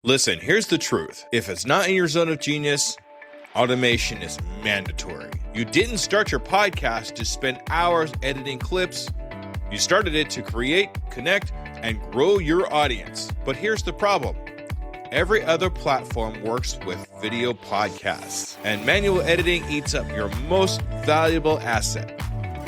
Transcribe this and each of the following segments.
Listen, here's the truth. If it's not in your zone of genius, automation is mandatory. You didn't start your podcast to spend hours editing clips. You started it to create, connect, and grow your audience. But here's the problem. Every other platform works with video podcasts, and manual editing eats up your most valuable asset,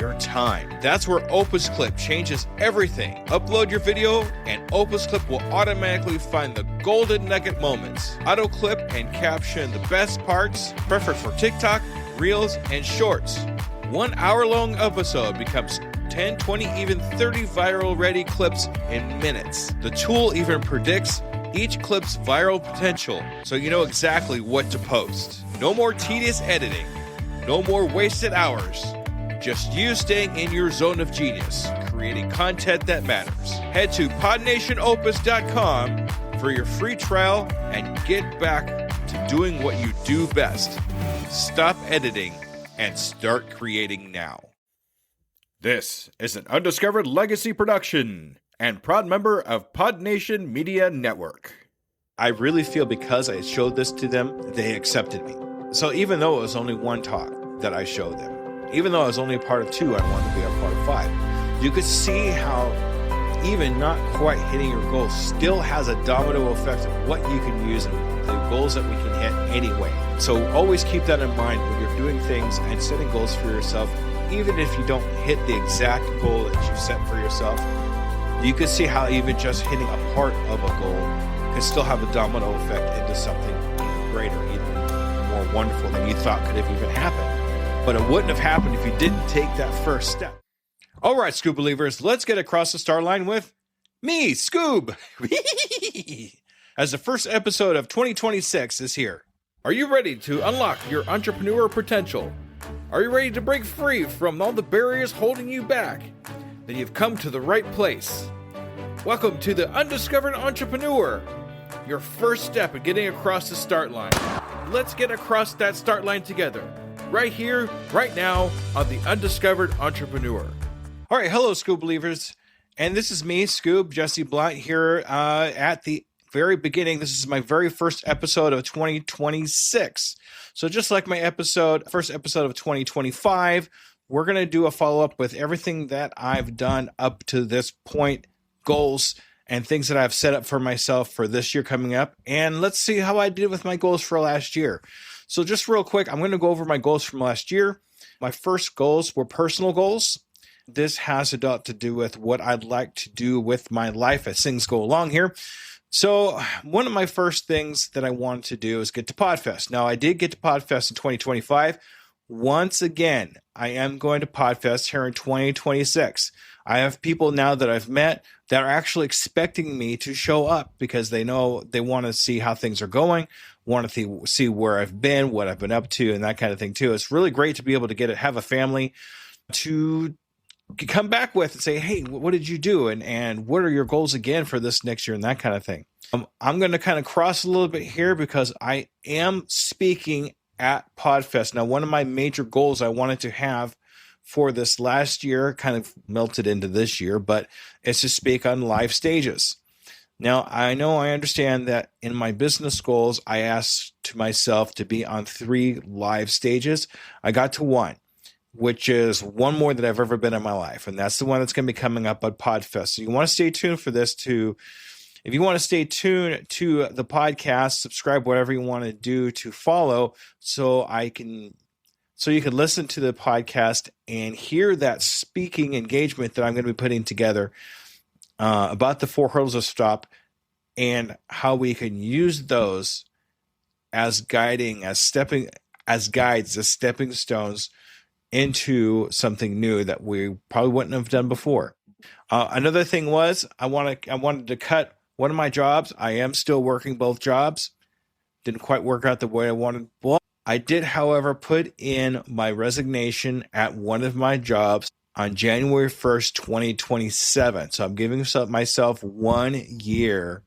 your time. That's where Opus Clip changes everything. Upload your video, and Opus Clip will automatically find the golden nugget moments, auto clip and caption the best parts, perfect for TikTok, Reels, and Shorts. 1 hour-long episode becomes 10, 20, even 30 viral-ready clips in minutes. The tool even predicts each clip's viral potential, so you know exactly what to post. No more tedious editing. No more wasted hours. Just you staying in your zone of genius, creating content that matters. Head to podnationopus.com for your free trial and get back to doing what you do best. Stop editing and start creating now. This is an Undiscovered Legacy production and proud member of PodNation Media Network. I really feel because I showed this to them, they accepted me. So even though it was only one talk that I showed them, even though I was only a part of 2, I wanted to be a part of 5. You could see how even not quite hitting your goals still has a domino effect of what you can use and the goals that we can hit anyway. So always keep that in mind when you're doing things and setting goals for yourself. Even if you don't hit the exact goal that you set for yourself, you can see how even just hitting a part of a goal can still have a domino effect into something even greater, even more wonderful than you thought could have even happened. But it wouldn't have happened if you didn't take that first step. All right, Scoob Believers, let's get across the start line with me, Scoob. As the first episode of 2026 is here. Are you ready to unlock your entrepreneur potential? Are you ready to break free from all the barriers holding you back? Then you've come to the right place. Welcome to the Undiscovered Entrepreneur, your first step in getting across the start line. Let's get across that start line together, right here, right now, on the Undiscovered Entrepreneur. All right, hello, Scoob Believers, and this is me, Scoob Jesse Blo, here at the very beginning. This is my very first episode of 2026. So just like my first episode of 2025, we're going to do a follow-up with everything that I've done up to this point, goals and things that I've set up for myself for this year coming up. And let's see how I did with my goals for last year. So just real quick, I'm going to go over my goals from last year. My first goals were personal goals. This has a lot to do with what I'd like to do with my life as things go along here. So one of my first things that I wanted to do is get to Podfest. Now, I did get to Podfest in 2025. Once again, I am going to Podfest here in 2026. I have people now that I've met that are actually expecting me to show up because they know they want to see how things are going, want to see where I've been, what I've been up to, and that kind of thing too. It's really great to be able to have a family to come back with and say, hey, what did you do? And what are your goals again for this next year and that kind of thing. I'm going to kind of cross a little bit here because I am speaking at Podfest. Now, one of my major goals I wanted to have for this last year kind of melted into this year, but it's to speak on live stages. Now, I understand that in my business goals, I asked to myself to be on 3 live stages. I got to 1, which is one more than I've ever been in my life. And that's the one that's going to be coming up at Podfest. So you want to stay tuned for this too. If you want to stay tuned to the podcast, subscribe, whatever you want to do to follow so you can listen to the podcast and hear that speaking engagement that I'm going to be putting together about the 4 hurdles of stop and how we can use those as guides, as stepping stones into something new that we probably wouldn't have done before. Another thing was I wanted to cut one of my jobs. I am still working both jobs. Didn't quite work out the way I wanted. Well, I did, however, put in my resignation at one of my jobs on January 1st, 2027. So I'm giving myself 1 year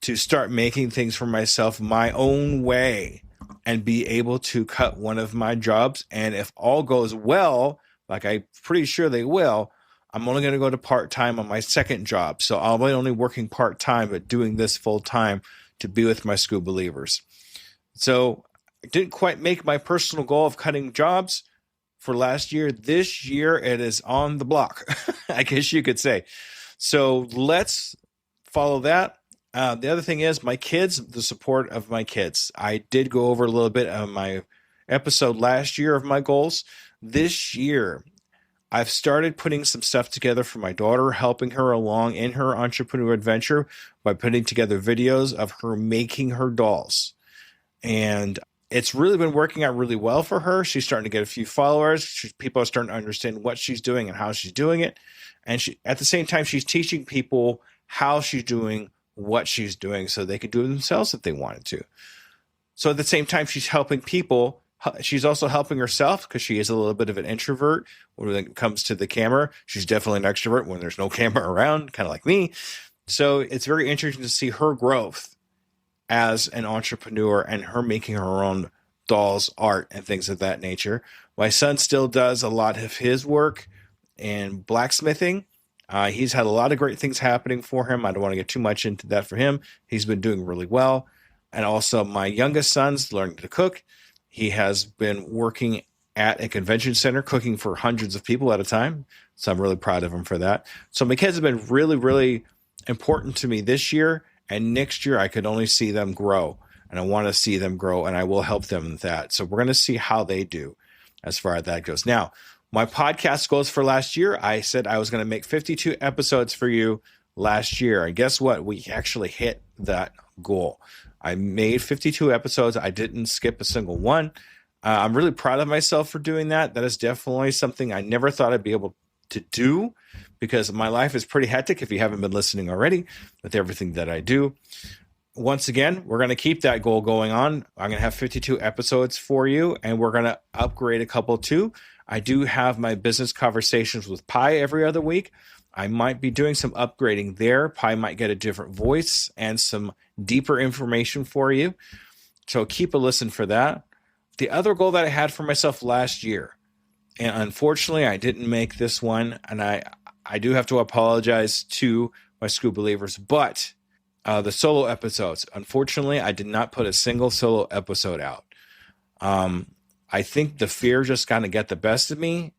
to start making things for myself my own way and be able to cut one of my jobs. And if all goes well, like I'm pretty sure they will, I'm only going to go to part-time on my second job. So I'll be only working part-time, but doing this full-time to be with my school believers. So I didn't quite make my personal goal of cutting jobs for last year. This year, it is on the block, I guess you could say. So let's follow that. The other thing is my kids, the support of my kids. I did go over a little bit on my episode last year of my goals. This year, I've started putting some stuff together for my daughter, helping her along in her entrepreneur adventure by putting together videos of her making her dolls. And it's really been working out really well for her. She's starting to get a few followers. People are starting to understand what she's doing and how she's doing it. And at the same time, she's teaching people how she's doing what she's doing so they could do it themselves if they wanted to. So at the same time, she's helping people. She's also helping herself because she is a little bit of an introvert when it comes to the camera. She's definitely an extrovert when there's no camera around, kind of like me. So it's very interesting to see her growth as an entrepreneur and her making her own dolls, art, and things of that nature. My son still does a lot of his work in blacksmithing. He's had a lot of great things happening for him. I don't want to get too much into that for him. He's been doing really well. And also my youngest son's learning to cook. He has been working at a convention center, cooking for hundreds of people at a time. So I'm really proud of him for that. So my kids have been really, really important to me this year. And next year, I could only see them grow. And I want to see them grow, and I will help them with that. So we're going to see how they do as far as that goes. Now, my podcast goals for last year, I said I was going to make 52 episodes for you last year. And guess what? We actually hit that goal. I made 52 episodes. I didn't skip a single one. I'm really proud of myself for doing that. That is definitely something I never thought I'd be able to do because my life is pretty hectic if you haven't been listening already with everything that I do. Once again, we're going to keep that goal going on. I'm going to have 52 episodes for you, and we're going to upgrade a couple too. I do have my business conversations with Pi every other week. I might be doing some upgrading there. Pi might get a different voice and some deeper information for you. So keep a listen for that. The other goal that I had for myself last year, and unfortunately I didn't make this one, and I do have to apologize to my school believers, but the solo episodes, unfortunately, I did not put a single solo episode out. I think the fear just kind of got the best of me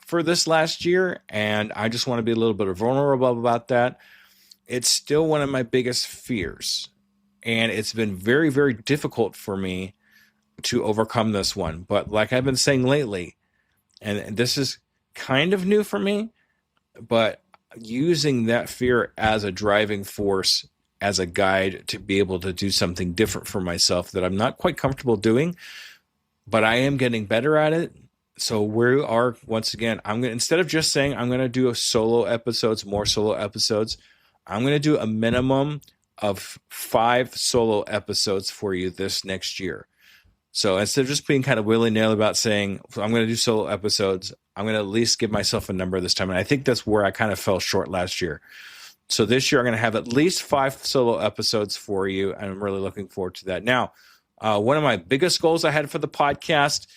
for this last year, and I just want to be a little bit vulnerable about that. It's still one of my biggest fears, and it's been very, very difficult for me to overcome this one. But like I've been saying lately, and this is kind of new for me, but using that fear as a driving force, as a guide to be able to do something different for myself that I'm not quite comfortable doing, but I am getting better at it. So we are, once again, instead of just saying I'm going to do more solo episodes, I'm going to do a minimum of 5 solo episodes for you this next year. So instead of just being kind of willy-nilly about saying I'm going to do solo episodes, I'm going to at least give myself a number this time. And I think that's where I kind of fell short last year. So this year I'm going to have at least 5 solo episodes for you, and I'm really looking forward to that. Now, one of my biggest goals I had for the podcast,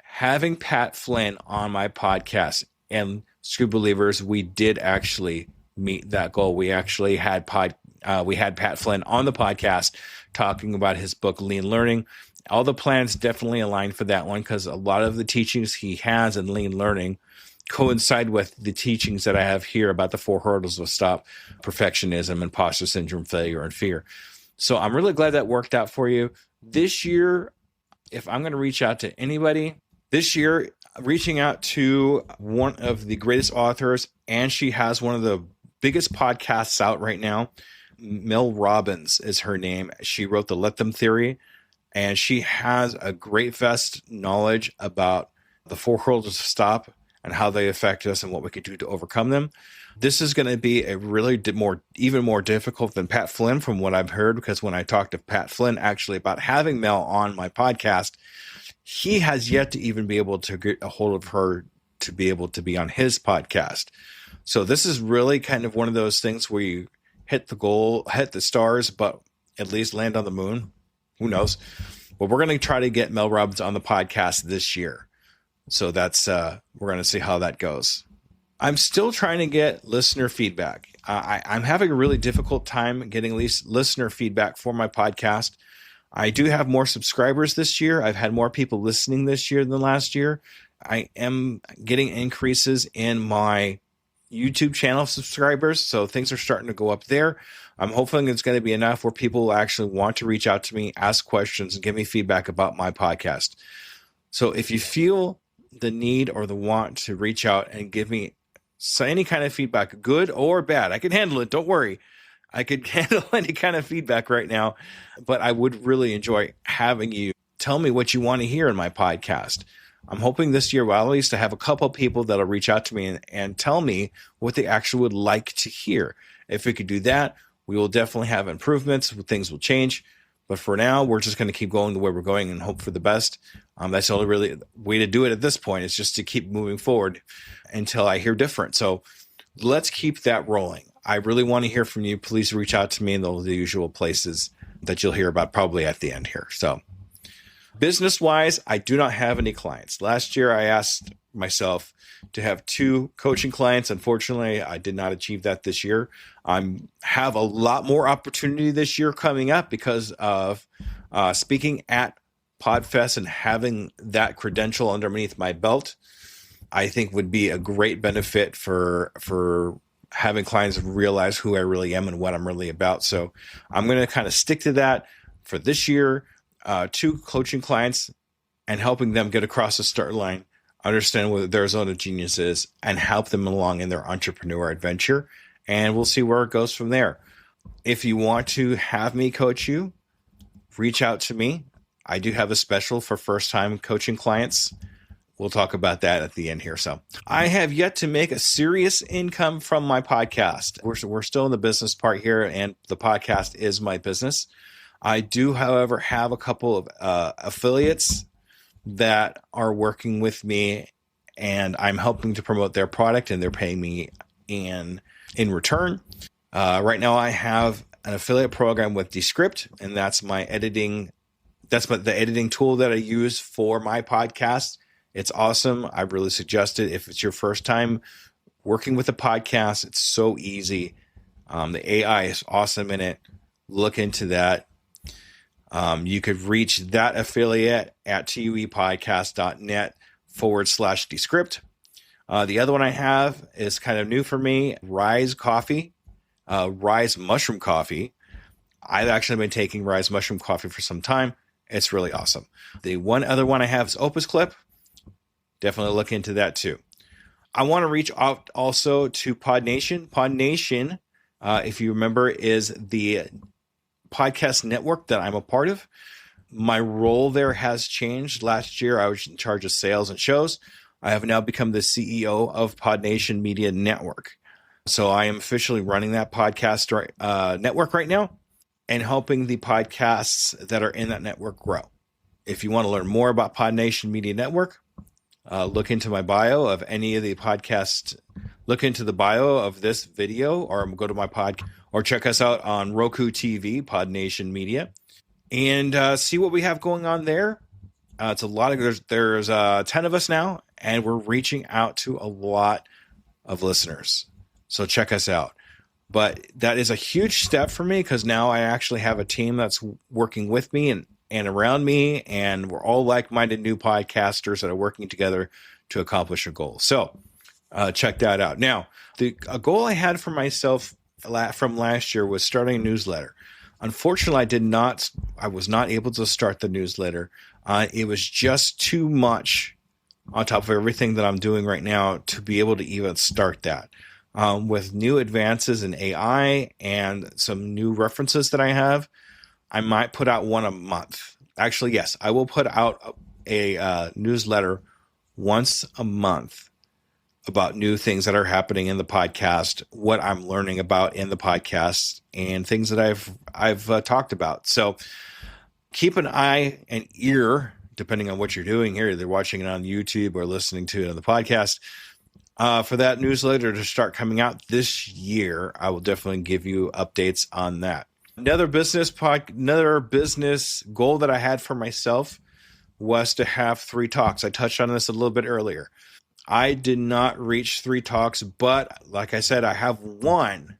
having Pat Flynn on my podcast. And School Believers, we did actually meet that goal. We actually had Pat Flynn on the podcast talking about his book, Lean Learning. All the plans definitely aligned for that one because a lot of the teachings he has in Lean Learning coincide with the teachings that I have here about the 4 hurdles of stop: perfectionism, imposter syndrome, failure, and fear. So I'm really glad that worked out for you. This year, if I'm going to reach out to anybody, this year, reaching out to one of the greatest authors, and she has one of the biggest podcasts out right now. Mel Robbins is her name. She wrote the Let Them Theory, and she has a great vast knowledge about the 4 hurdles of stop and how they affect us and what we could do to overcome them. This is going to be a really even more difficult than Pat Flynn from what I've heard, because when I talked to Pat Flynn actually about having Mel on my podcast, he has yet to even be able to get a hold of her to be able to be on his podcast. So this is really kind of one of those things where you hit the goal, hit the stars, but at least land on the moon. Who knows? But we're going to try to get Mel Robbins on the podcast this year. So that's we're going to see how that goes. I'm still trying to get listener feedback. I'm having a really difficult time getting listener feedback for my podcast. I do have more subscribers this year. I've had more people listening this year than last year. I am getting increases in my YouTube channel subscribers, so things are starting to go up there. I'm hoping it's going to be enough where people will actually want to reach out to me, ask questions, and give me feedback about my podcast. So if you feel the need or the want to reach out and give me any kind of feedback, good or bad, I can handle it. Don't worry. I could handle any kind of feedback right now, but I would really enjoy having you tell me what you want to hear in my podcast. I'm hoping this year, well, at least to have a couple of people that'll reach out to me and tell me what they actually would like to hear. If we could do that, we will definitely have improvements. Things will change. But for now, we're just going to keep going the way we're going and hope for the best. That's the only really way to do it at this point, is just to keep moving forward until I hear different. So let's keep that rolling. I really want to hear from you. Please reach out to me in the usual places that you'll hear about probably at the end here. So business-wise, I do not have any clients. Last year, I asked myself to have 2 coaching clients. Unfortunately, I did not achieve that this year. I have a lot more opportunity this year coming up because of speaking at Podfest and having that credential underneath my belt. I think would be a great benefit for having clients realize who I really am and what I'm really about. So I'm going to kind of stick to that for this year. 2 coaching clients and helping them get across the start line, understand what their zone of genius is, and help them along in their entrepreneur adventure. And we'll see where it goes from there. If you want to have me coach you, reach out to me. I do have a special for first-time coaching clients. We'll talk about that at the end here. So I have yet to make a serious income from my podcast. We're still in the business part here, and the podcast is my business. I do, however, have a couple of affiliates that are working with me, and I'm helping to promote their product, and they're paying me in return. Right now, I have an affiliate program with Descript, and that's my editing. That's the editing tool that I use for my podcast. It's awesome. I really suggest it. If it's your first time working with a podcast, it's so easy. The AI is awesome in it. Look into that. You could reach that affiliate at tuepodcast.net/Descript. The other one I have is kind of new for me, Rise Coffee, Rise Mushroom Coffee. I've actually been taking Rise Mushroom Coffee for some time. It's really awesome. The one other one I have is Opus Clip. Definitely look into that too. I want to reach out also to Pod Nation. Pod Nation, if you remember, is the podcast network that I'm a part of. My role there has changed. Last year, I was in charge of sales and shows. I have now become the CEO of Pod Nation Media Network. So I am officially running that podcast network right now and helping the podcasts that are in that network grow. If you want to learn more about Pod Nation Media Network, look into my bio of any of the podcasts. Look into the bio of this video, or go to my podcast, or check us out on Roku TV, Pod Nation Media, and see what we have going on there. It's a lot of there's 10 of us now, and we're reaching out to a lot of listeners. So check us out. But that is a huge step for me because now I actually have a team that's working with me and around me, and we're all like-minded new podcasters that are working together to accomplish a goal. So check that out. Now, a goal I had for myself from last year was starting a newsletter. Unfortunately, I was not able to start the newsletter. It was just too much on top of everything that I'm doing right now to be able to even start that. With new advances in AI and some new references that I have, I might put out one a month. Actually, yes, I will put out a newsletter once a month about new things that are happening in the podcast, what I'm learning about in the podcast, and things that I've talked about. So keep an eye and ear, depending on what you're doing here, either watching it on YouTube or listening to it on the podcast, for that newsletter to start coming out this year. I will definitely give you updates on that. Another business goal that I had for myself was to have 3 talks. I touched on this a little bit earlier. I did not reach 3 talks, but like I said, I have 1.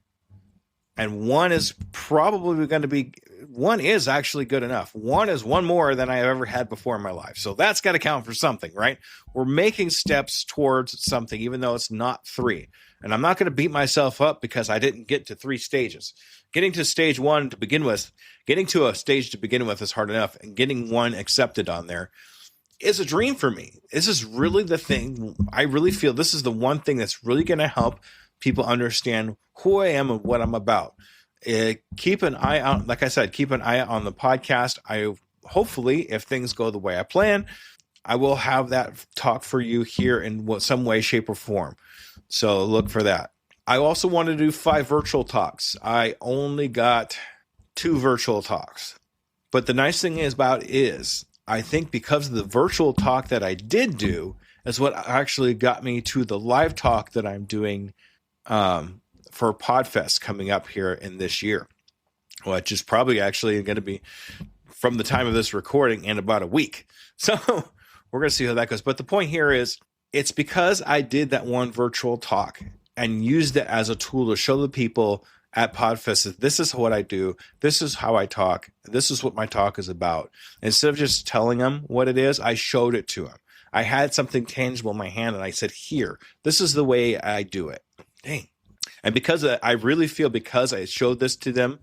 And 1 is probably going to be, 1 is actually good enough. 1 is 1 more than I have ever had before in my life. So that's got to count for something, right? We're making steps towards something, even though it's not 3. And I'm not going to beat myself up because I didn't get to 3 stages. Getting to stage 1 to begin with, getting to a stage to begin with is hard enough. And getting 1 accepted on there is a dream for me. This is really the thing. I really feel this is the one thing that's really going to help people understand who I am and what I'm about. Keep an eye out. Like I said, keep an eye out on the podcast. Hopefully, if things go the way I plan, I will have that talk for you here in some way, shape, or form. So look for that. I also want to do 5 virtual talks. I only got 2 virtual talks. But the nice thing is I think because of the virtual talk that I did do is what actually got me to the live talk that I'm doing for Podfest coming up here in this year, which is probably actually going to be from the time of this recording in about a week. So we're going to see how that goes. But the point here is it's because I did that 1 virtual talk and used it as a tool to show the people at Podfest that this is what I do. This is how I talk. This is what my talk is about. Instead of just telling them what it is, I showed it to them. I had something tangible in my hand and I said, here, this is the way I do it. Dang. And because I really feel because I showed this to them,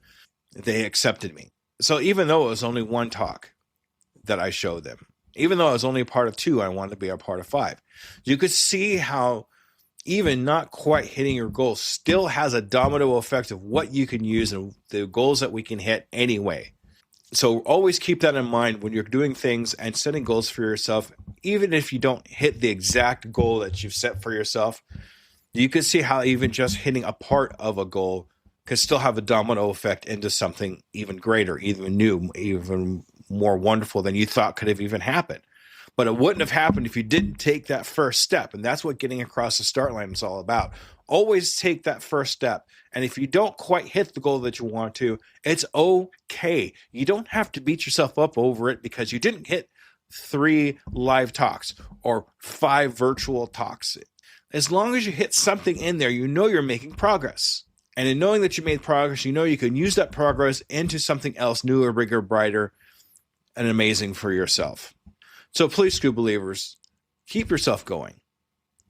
they accepted me. So even though it was only 1 talk that I showed them, even though I was only a part of 2, I wanted to be a part of 5. You could see how even not quite hitting your goals still has a domino effect of what you can use and the goals that we can hit anyway. So always keep that in mind when you're doing things and setting goals for yourself. Even if you don't hit the exact goal that you've set for yourself, you can see how even just hitting a part of a goal could still have a domino effect into something even greater, even new, even more wonderful than you thought could have even happened. But it wouldn't have happened if you didn't take that first step. And that's what getting across the start line is all about. Always take that first step. And if you don't quite hit the goal that you want to, it's okay. You don't have to beat yourself up over it because you didn't hit 3 live talks or 5 virtual talks. As long as you hit something in there, you know you're making progress. And in knowing that you made progress, you know you can use that progress into something else newer, bigger, brighter, and amazing for yourself. So please, Scuba Believers, keep yourself going.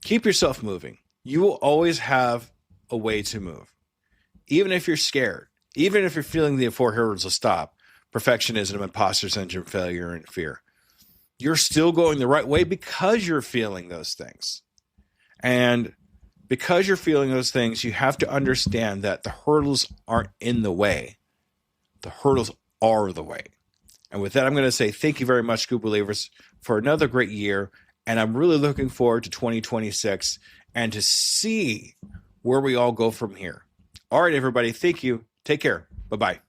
Keep yourself moving. You will always have a way to move. Even if you're scared, even if you're feeling the 4 hurdles to stop, perfectionism, imposter syndrome, failure, and fear, you're still going the right way because you're feeling those things. And because you're feeling those things, you have to understand that the hurdles aren't in the way. The hurdles are the way. And with that, I'm going to say thank you very much, Scuba Believers, for another great year. And I'm really looking forward to 2026 and to see where we all go from here. All right, everybody. Thank you. Take care. Bye-bye.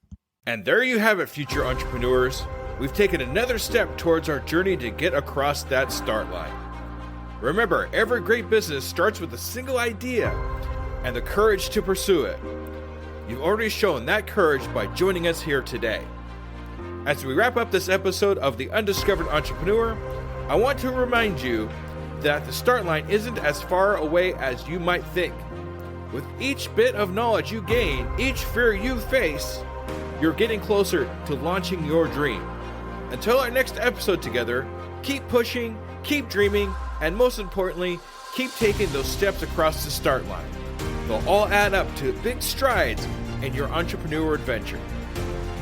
And there you have it, future entrepreneurs. We've taken another step towards our journey to get across that start line. Remember, every great business starts with a single idea and the courage to pursue it. You've already shown that courage by joining us here today. As we wrap up this episode of The Undiscovered Entrepreneur, I want to remind you that the start line isn't as far away as you might think. With each bit of knowledge you gain, each fear you face, you're getting closer to launching your dream. Until our next episode together, keep pushing, keep dreaming, and most importantly, keep taking those steps across the start line. They'll all add up to big strides in your entrepreneur adventure.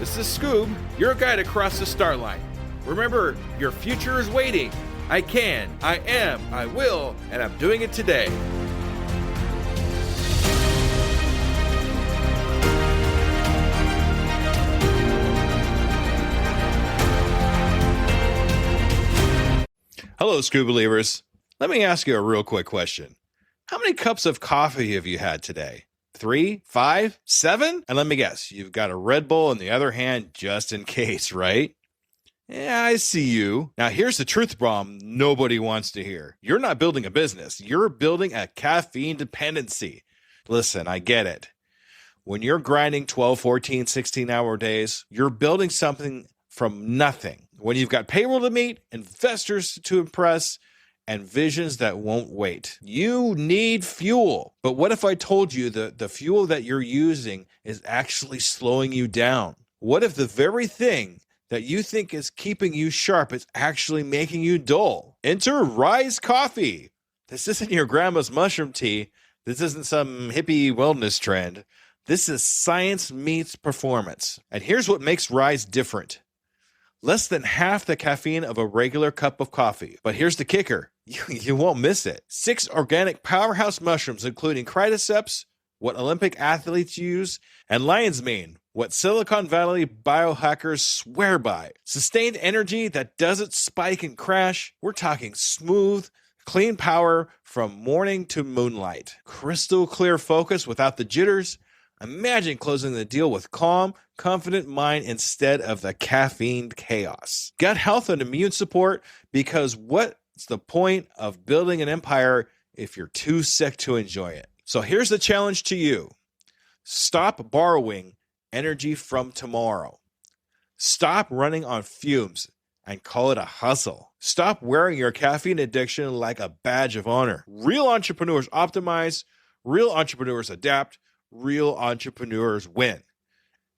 This is Scoob, your guide across the start line. Remember, your future is waiting. I can, I am, I will, and I'm doing it today. Hello, Scuba Believers. Let me ask you a real quick question. How many cups of coffee have you had today? 3, 5, 7? And let me guess, you've got a Red Bull in the other hand just in case, right? Yeah, I see you. Now, here's the truth bomb nobody wants to hear. You're not building a business. You're building a caffeine dependency. Listen, I get it. When you're grinding 12, 14, 16-hour days, you're building something from nothing. When you've got payroll to meet, investors to impress, and visions that won't wait. You need fuel. But what if I told you that the fuel that you're using is actually slowing you down? What if the very thing that you think is keeping you sharp is actually making you dull? Enter Rise Coffee. This isn't your grandma's mushroom tea. This isn't some hippie wellness trend. This is science meets performance. And here's what makes Rise different. Less than half the caffeine of a regular cup of coffee. But here's the kicker. You won't miss it. 6 organic powerhouse mushrooms, including cordyceps, what Olympic athletes use, and lion's mane, what Silicon Valley biohackers swear by. Sustained energy that doesn't spike and crash. We're talking smooth, clean power from morning to moonlight. Crystal clear focus without the jitters. Imagine closing the deal with calm, confident mind instead of the caffeine chaos. Gut health and immune support, because what's the point of building an empire if you're too sick to enjoy it? So here's the challenge to you. Stop borrowing energy from tomorrow. Stop running on fumes and call it a hustle. Stop wearing your caffeine addiction like a badge of honor. Real entrepreneurs optimize, real entrepreneurs adapt, real entrepreneurs win.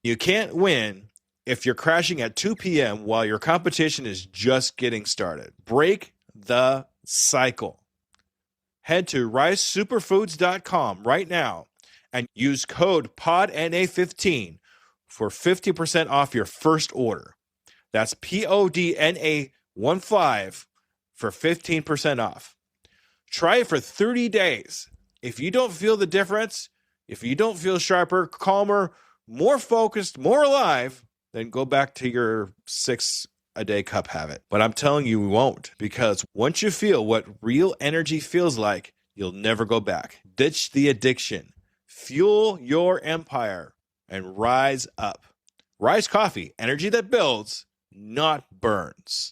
You can't win if you're crashing at 2 p.m. while your competition is just getting started. Break the cycle. Head to risesuperfoods.com right now and use code PODNA15 for 50% off your first order. That's PODNA15 for 15% off. Try it for 30 days. If you don't feel the difference, if you don't feel sharper, calmer, more focused, more alive, then go back to your 6-a-day cup habit. But I'm telling you, you won't, because once you feel what real energy feels like, you'll never go back. Ditch the addiction, fuel your empire, and rise up. Rise Coffee, energy that builds, not burns.